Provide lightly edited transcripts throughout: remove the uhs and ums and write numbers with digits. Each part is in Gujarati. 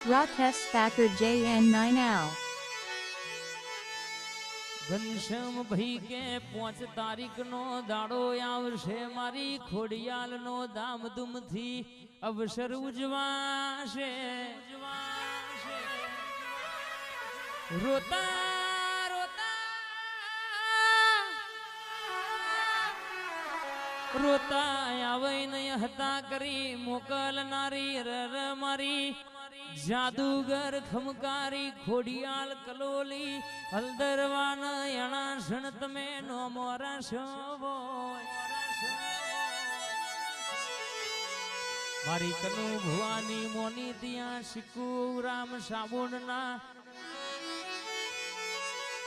Rakesh Thakur JN9L. ઘનશ્યામ ભાઈ કે 5 તારીખ નો દાડો આવશે મારી ખોડિયાલ નો ધામધૂમ થી અવસર ઉજવાશે રોતા રોતા રોતા આવે નય હતા કરી મોકલનારી રર મારી જાદુગર ખમકારી ખોડિયાલ કલોલી હલદરવાન યણાસણ તમે નો મોરાશો મારી કનુ ભુવાની મોની ત્યાં શીકુ રામ સાબુન ના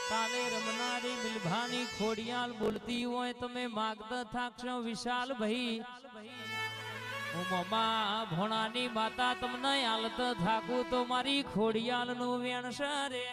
તાલે રમનારી મિલભાની ખોડિયાલ બોલતી હોય તમે માગતા થાકશો વિશાલ ભાઈ હું મમા ભોણાની માતા તમને હાલત થાકું તો મારી ખોડિયાલ નું વેણસરે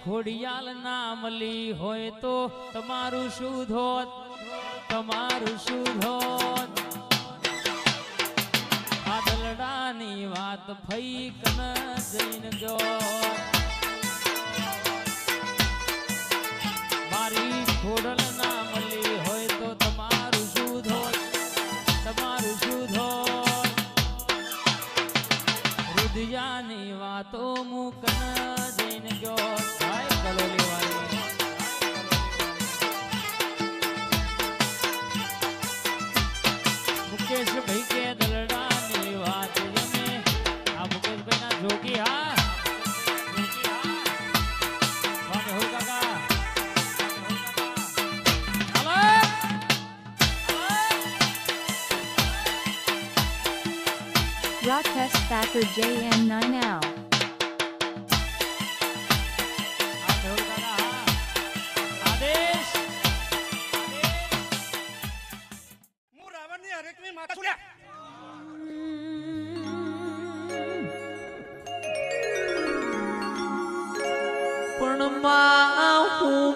ખોડિયાલ ના મળી હોય તો તમારું શું ધોત તમારું શું ધોત આ દલડાની વાત ફઈ કન જઈને ગયો મારી ખોડલ ના મળી હોય તો તમારું શું ધોત તમારું શું ધોત રુદિયાની વાતો મુકન જઈને ગયો મુકેશ ભાઈ કે દલડાની વાત જમે આ મુકેશ ભાઈ ના જોગી હા વાને હો કાકા Rakesh Thakur JN9L.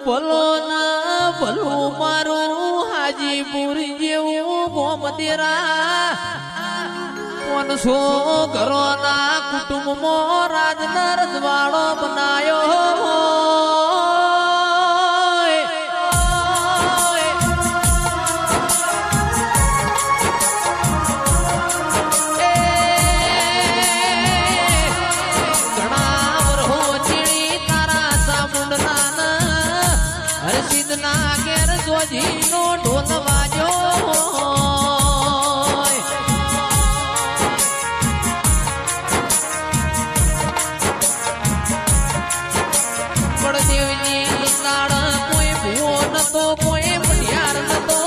ભલો ના ભલું મારું હાજીપુર જેવું ગોમદેરા 500 ઘરોના કુટુંબમાં રાજના રજવાડો બનાયો નો ઢોલ વાજો પડદેવજી નાળ કોઈ ભૂવો નતો કોઈ મઢિયાર નતો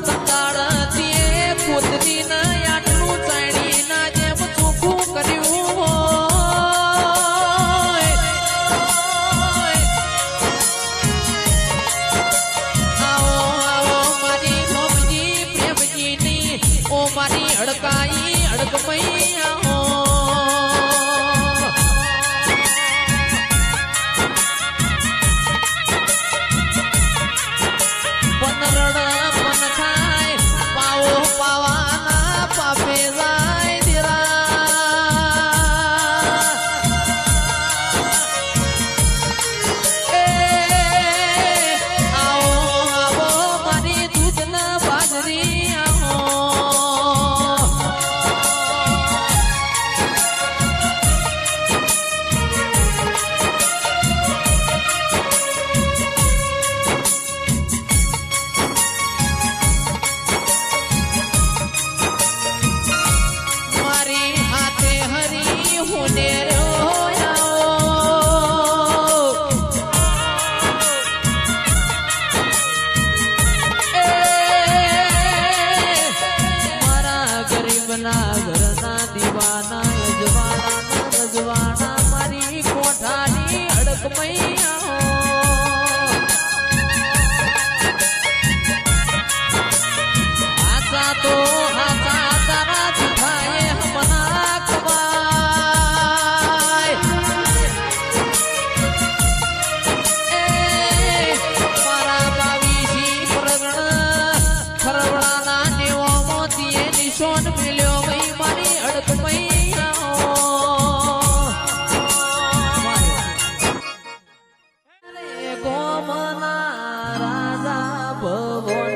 સતાળ થી પોતરી ના આટલું ચાણી ના જેમ ચોખ્ખું કર્યું મારી અડકાઈ અડકમૈયા પનરડ પન ખાય પાવો પાવાના પાપે જાય દીરા આવો આવો મારી દૂધ ના બાજરી આવો અડકમૈયા આચા તો આચા તારા જુઠાએ હમના કવાય મારા બાવીસી પ્રગણ ખરવડાના નેવો મોતીએ નિશોન મિલ્યો મઈ મારી અડકમૈયા ગોમના રાજા ભગવાન